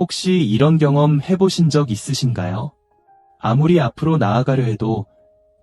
혹시 이런 경험 해보신 적 있으신가요? 아무리 앞으로 나아가려 해도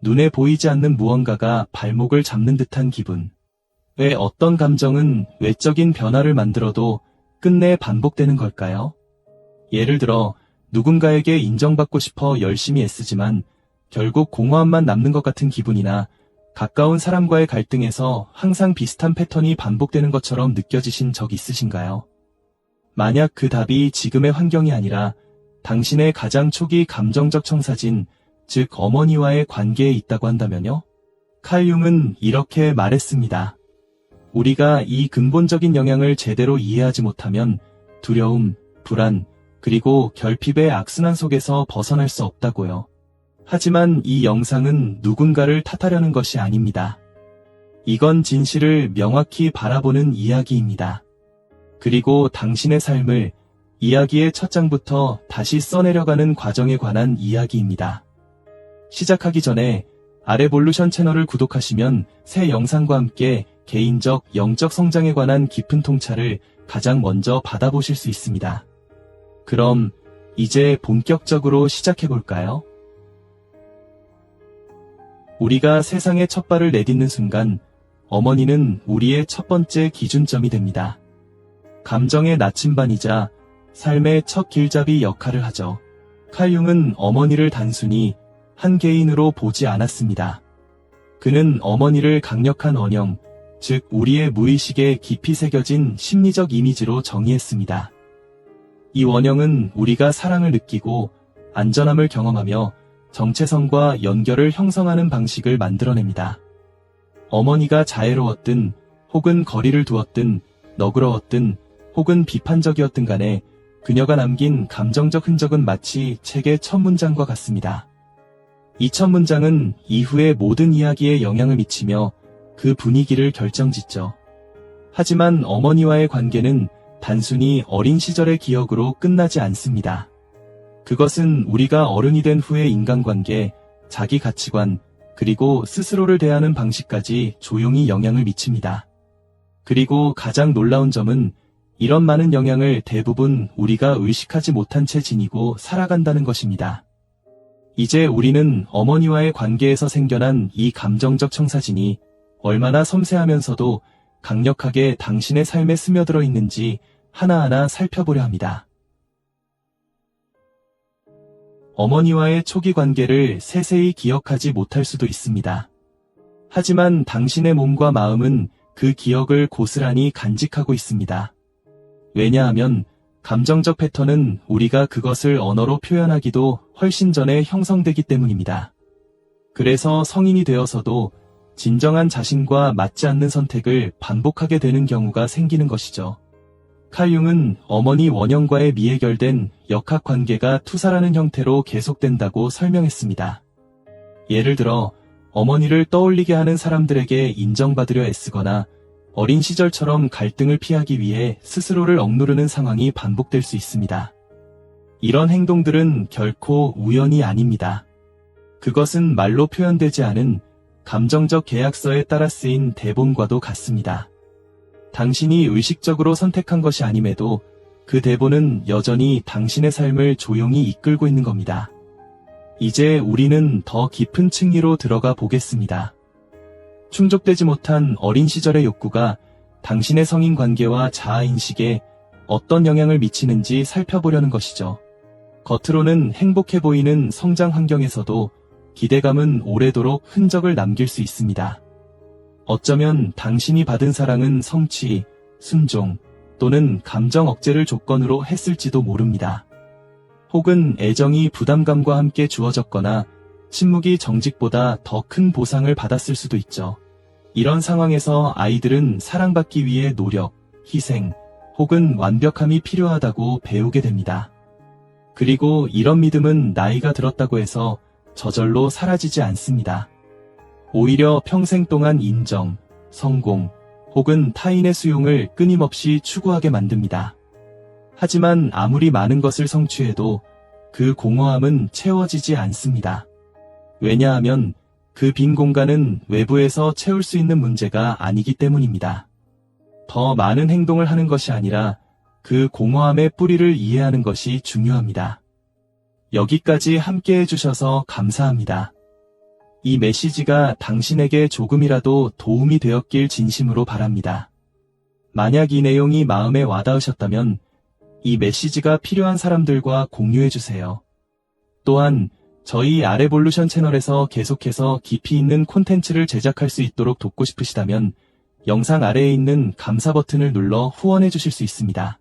눈에 보이지 않는 무언가가 발목을 잡는 듯한 기분. 왜 어떤 감정은 외적인 변화를 만들어도 끝내 반복되는 걸까요? 예를 들어 누군가에게 인정받고 싶어 열심히 애쓰지만 결국 공허함만 남는 것 같은 기분이나 가까운 사람과의 갈등에서 항상 비슷한 패턴이 반복되는 것처럼 느껴지신 적 있으신가요? 만약 그 답이 지금의 환경이 아니라 당신의 가장 초기 감정적 청사진, 즉 어머니와의 관계에 있다고 한다면요? 칼 융은 이렇게 말했습니다. 우리가 이 근본적인 영향을 제대로 이해하지 못하면 두려움, 불안, 그리고 결핍의 악순환 속에서 벗어날 수 없다고요. 하지만 이 영상은 누군가를 탓하려는 것이 아닙니다. 이건 진실을 명확히 바라보는 이야기입니다. 그리고 당신의 삶을 이야기의 첫 장부터 다시 써내려가는 과정에 관한 이야기입니다. 시작하기 전에 아레볼루션 채널을 구독하시면 새 영상과 함께 개인적, 영적 성장에 관한 깊은 통찰을 가장 먼저 받아보실 수 있습니다. 그럼 이제 본격적으로 시작해볼까요? 우리가 세상에 첫 발을 내딛는 순간 어머니는 우리의 첫 번째 기준점이 됩니다. 감정의 나침반이자 삶의 첫 길잡이 역할을 하죠. 칼 융은 어머니를 단순히 한 개인으로 보지 않았습니다. 그는 어머니를 강력한 원형, 즉 우리의 무의식에 깊이 새겨진 심리적 이미지로 정의했습니다. 이 원형은 우리가 사랑을 느끼고 안전함을 경험하며 정체성과 연결을 형성하는 방식을 만들어냅니다. 어머니가 자애로웠든 혹은 거리를 두었든 너그러웠든 혹은 비판적이었든 간에 그녀가 남긴 감정적 흔적은 마치 책의 첫 문장과 같습니다. 이 첫 문장은 이후의 모든 이야기에 영향을 미치며 그 분위기를 결정짓죠. 하지만 어머니와의 관계는 단순히 어린 시절의 기억으로 끝나지 않습니다. 그것은 우리가 어른이 된 후의 인간관계, 자기 가치관, 그리고 스스로를 대하는 방식까지 조용히 영향을 미칩니다. 그리고 가장 놀라운 점은 이런 많은 영향을 대부분 우리가 의식하지 못한 채 지니고 살아간다는 것입니다. 이제 우리는 어머니와의 관계에서 생겨난 이 감정적 청사진이 얼마나 섬세하면서도 강력하게 당신의 삶에 스며들어 있는지 하나하나 살펴보려 합니다. 어머니와의 초기 관계를 세세히 기억하지 못할 수도 있습니다. 하지만 당신의 몸과 마음은 그 기억을 고스란히 간직하고 있습니다. 왜냐하면 감정적 패턴은 우리가 그것을 언어로 표현하기도 훨씬 전에 형성되기 때문입니다. 그래서 성인이 되어서도 진정한 자신과 맞지 않는 선택을 반복하게 되는 경우가 생기는 것이죠. 칼 융은 어머니 원형과의 미해결된 역학관계가 투사라는 형태로 계속된다고 설명했습니다. 예를 들어 어머니를 떠올리게 하는 사람들에게 인정받으려 애쓰거나 어린 시절처럼 갈등을 피하기 위해 스스로를 억누르는 상황이 반복될 수 있습니다. 이런 행동들은 결코 우연이 아닙니다. 그것은 말로 표현되지 않은 감정적 계약서에 따라 쓰인 대본과도 같습니다. 당신이 의식적으로 선택한 것이 아님에도 그 대본은 여전히 당신의 삶을 조용히 이끌고 있는 겁니다. 이제 우리는 더 깊은 층위로 들어가 보겠습니다. 충족되지 못한 어린 시절의 욕구가 당신의 성인 관계와 자아인식에 어떤 영향을 미치는지 살펴보려는 것이죠. 겉으로는 행복해 보이는 성장 환경에서도 기대감은 오래도록 흔적을 남길 수 있습니다. 어쩌면 당신이 받은 사랑은 성취, 순종 또는 감정 억제를 조건으로 했을지도 모릅니다. 혹은 애정이 부담감과 함께 주어졌거나 침묵이 정직보다 더 큰 보상을 받았을 수도 있죠. 이런 상황에서 아이들은 사랑받기 위해 노력, 희생, 혹은 완벽함이 필요하다고 배우게 됩니다. 그리고 이런 믿음은 나이가 들었다고 해서 저절로 사라지지 않습니다. 오히려 평생 동안 인정, 성공, 혹은 타인의 수용을 끊임없이 추구하게 만듭니다. 하지만 아무리 많은 것을 성취해도 그 공허함은 채워지지 않습니다. 왜냐하면 그 빈 공간은 외부에서 채울 수 있는 문제가 아니기 때문입니다. 더 많은 행동을 하는 것이 아니라 그 공허함의 뿌리를 이해하는 것이 중요합니다. 여기까지 함께 해주셔서 감사합니다. 이 메시지가 당신에게 조금이라도 도움이 되었길 진심으로 바랍니다. 만약 이 내용이 마음에 와닿으셨다면 이 메시지가 필요한 사람들과 공유해주세요. 또한 저희 아레볼루션 채널에서 계속해서 깊이 있는 콘텐츠를 제작할 수 있도록 돕고 싶으시다면 영상 아래에 있는 감사 버튼을 눌러 후원해 주실 수 있습니다.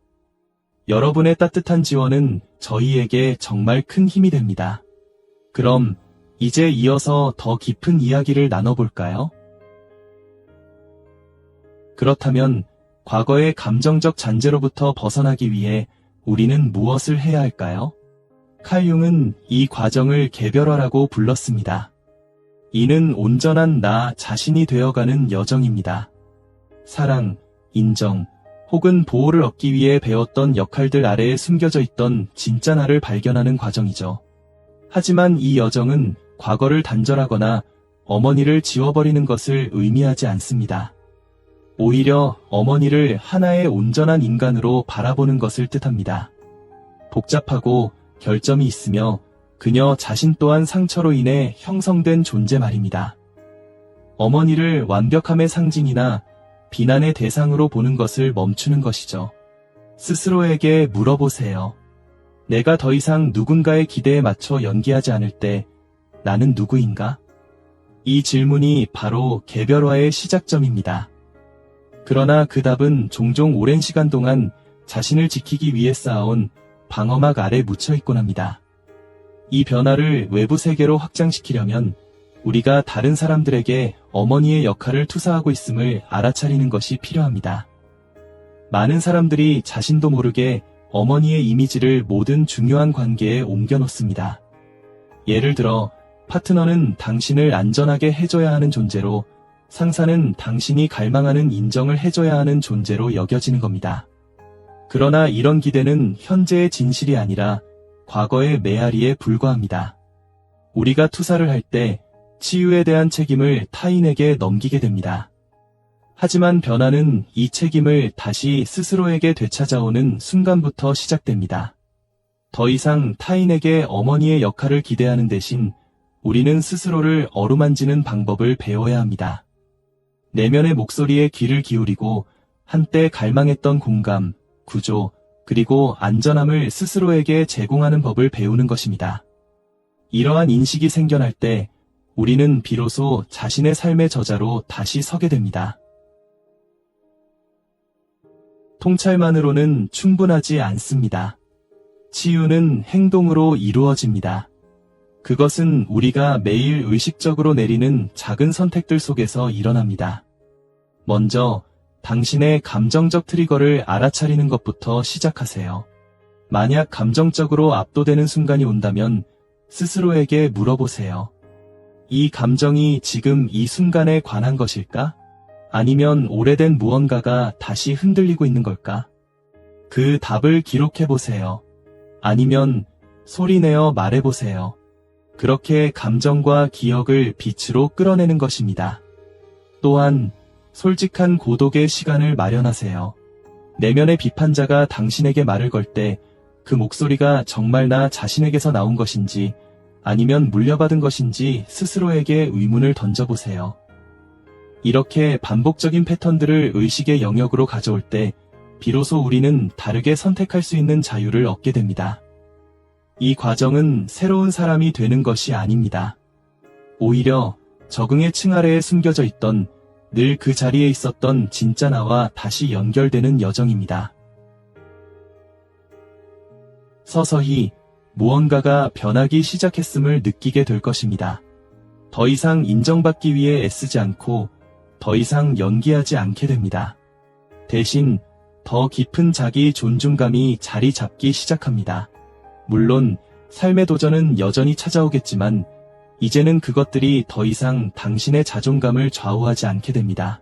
여러분의 따뜻한 지원은 저희에게 정말 큰 힘이 됩니다. 그럼 이제 이어서 더 깊은 이야기를 나눠볼까요? 그렇다면 과거의 감정적 잔재로부터 벗어나기 위해 우리는 무엇을 해야 할까요? 칼 융은 이 과정을 개별화라고 불렀습니다. 이는 온전한 나 자신이 되어가는 여정입니다. 사랑, 인정, 혹은 보호를 얻기 위해 배웠던 역할들 아래에 숨겨져 있던 진짜 나를 발견하는 과정이죠. 하지만 이 여정은 과거를 단절하거나 어머니를 지워버리는 것을 의미하지 않습니다. 오히려 어머니를 하나의 온전한 인간으로 바라보는 것을 뜻합니다. 복잡하고 결점이 있으며 그녀 자신 또한 상처로 인해 형성된 존재 말입니다. 어머니를 완벽함의 상징이나 비난의 대상으로 보는 것을 멈추는 것이죠. 스스로에게 물어보세요. 내가 더 이상 누군가의 기대에 맞춰 연기하지 않을 때 나는 누구인가? 이 질문이 바로 개별화의 시작점입니다. 그러나 그 답은 종종 오랜 시간 동안 자신을 지키기 위해 쌓아온 방어막 아래 묻혀있곤 합니다. 이 변화를 외부 세계로 확장시키려면 우리가 다른 사람들에게 어머니의 역할을 투사하고 있음을 알아차리는 것이 필요합니다. 많은 사람들이 자신도 모르게 어머니의 이미지를 모든 중요한 관계에 옮겨놓습니다. 예를 들어 파트너는 당신을 안전하게 해줘야 하는 존재로, 상사는 당신이 갈망하는 인정을 해줘야 하는 존재로 여겨지는 겁니다. 그러나 이런 기대는 현재의 진실이 아니라 과거의 메아리에 불과합니다. 우리가 투사를 할 때 치유에 대한 책임을 타인에게 넘기게 됩니다. 하지만 변화는 이 책임을 다시 스스로에게 되찾아오는 순간부터 시작됩니다. 더 이상 타인에게 어머니의 역할을 기대하는 대신 우리는 스스로를 어루만지는 방법을 배워야 합니다. 내면의 목소리에 귀를 기울이고 한때 갈망했던 공감, 구조, 그리고 안전함을 스스로에게 제공하는 법을 배우는 것입니다. 이러한 인식이 생겨날 때 우리는 비로소 자신의 삶의 저자로 다시 서게 됩니다. 통찰만으로는 충분하지 않습니다. 치유는 행동으로 이루어집니다. 그것은 우리가 매일 의식적으로 내리는 작은 선택들 속에서 일어납니다. 먼저 당신의 감정적 트리거를 알아차리는 것부터 시작하세요. 만약 감정적으로 압도되는 순간이 온다면 스스로에게 물어보세요. 이 감정이 지금 이 순간에 관한 것일까? 아니면 오래된 무언가가 다시 흔들리고 있는 걸까? 그 답을 기록해보세요. 아니면 소리내어 말해보세요. 그렇게 감정과 기억을 빛으로 끌어내는 것입니다. 또한 솔직한 고독의 시간을 마련하세요. 내면의 비판자가 당신에게 말을 걸 때 그 목소리가 정말 나 자신에게서 나온 것인지 아니면 물려받은 것인지 스스로에게 의문을 던져보세요. 이렇게 반복적인 패턴들을 의식의 영역으로 가져올 때 비로소 우리는 다르게 선택할 수 있는 자유를 얻게 됩니다. 이 과정은 새로운 사람이 되는 것이 아닙니다. 오히려 적응의 층 아래에 숨겨져 있던 늘 그 자리에 있었던 진짜 나와 다시 연결되는 여정입니다. 서서히 무언가가 변하기 시작했음을 느끼게 될 것입니다. 더 이상 인정받기 위해 애쓰지 않고 더 이상 연기하지 않게 됩니다. 대신 더 깊은 자기 존중감이 자리 잡기 시작합니다. 물론 삶의 도전은 여전히 찾아오겠지만 이제는 그것들이 더 이상 당신의 자존감을 좌우하지 않게 됩니다.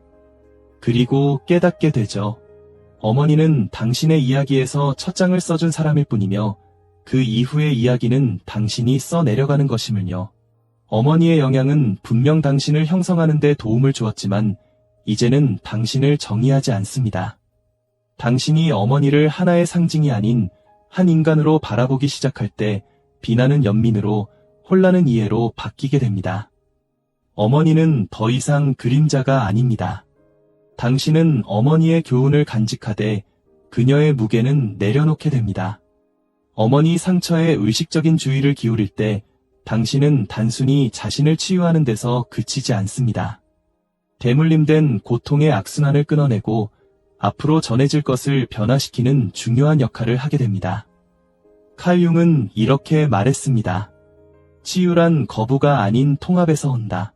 그리고 깨닫게 되죠. 어머니는 당신의 이야기에서 첫 장을 써준 사람일 뿐이며 그 이후의 이야기는 당신이 써내려가는 것임을요. 어머니의 영향은 분명 당신을 형성하는 데 도움을 주었지만 이제는 당신을 정의하지 않습니다. 당신이 어머니를 하나의 상징이 아닌 한 인간으로 바라보기 시작할 때 비난은 연민으로, 혼란은 이해로 바뀌게 됩니다. 어머니는 더 이상 그림자가 아닙니다. 당신은 어머니의 교훈을 간직하되 그녀의 무게는 내려놓게 됩니다. 어머니 상처에 의식적인 주의를 기울일 때 당신은 단순히 자신을 치유하는 데서 그치지 않습니다. 대물림된 고통의 악순환을 끊어내고 앞으로 전해질 것을 변화시키는 중요한 역할을 하게 됩니다. 칼 융은 이렇게 말했습니다. 치유란 거부가 아닌 통합에서 온다.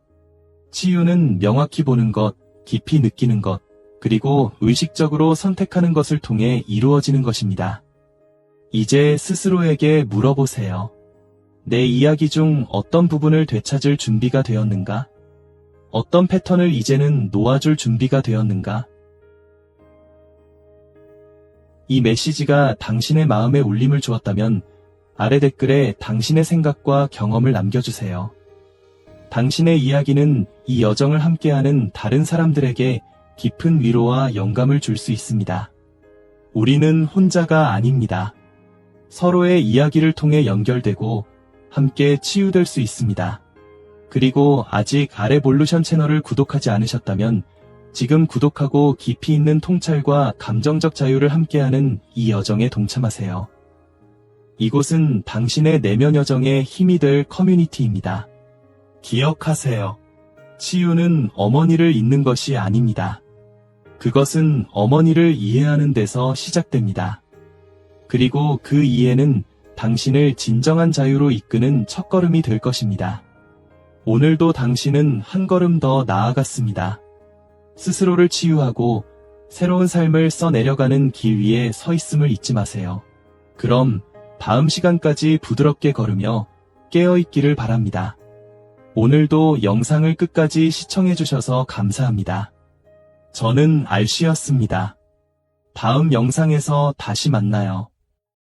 치유는 명확히 보는 것, 깊이 느끼는 것, 그리고 의식적으로 선택하는 것을 통해 이루어지는 것입니다. 이제 스스로에게 물어보세요. 내 이야기 중 어떤 부분을 되찾을 준비가 되었는가? 어떤 패턴을 이제는 놓아줄 준비가 되었는가? 이 메시지가 당신의 마음에 울림을 주었다면 아래 댓글에 당신의 생각과 경험을 남겨주세요. 당신의 이야기는 이 여정을 함께하는 다른 사람들에게 깊은 위로와 영감을 줄 수 있습니다. 우리는 혼자가 아닙니다. 서로의 이야기를 통해 연결되고 함께 치유될 수 있습니다. 그리고 아직 아레볼루션 채널을 구독하지 않으셨다면 지금 구독하고 깊이 있는 통찰과 감정적 자유를 함께하는 이 여정에 동참하세요. 이곳은 당신의 내면 여정에 힘이 될 커뮤니티입니다. 기억하세요. 치유는 어머니를 잊는 것이 아닙니다. 그것은 어머니를 이해하는 데서 시작됩니다. 그리고 그 이해는 당신을 진정한 자유로 이끄는 첫걸음이 될 것입니다. 오늘도 당신은 한 걸음 더 나아갔습니다. 스스로를 치유하고 새로운 삶을 써내려가는 길 위에 서 있음을 잊지 마세요. 그럼 다음 시간까지 부드럽게 걸으며 깨어있기를 바랍니다. 오늘도 영상을 끝까지 시청해주셔서 감사합니다. 저는 알씨였습니다. 다음 영상에서 다시 만나요.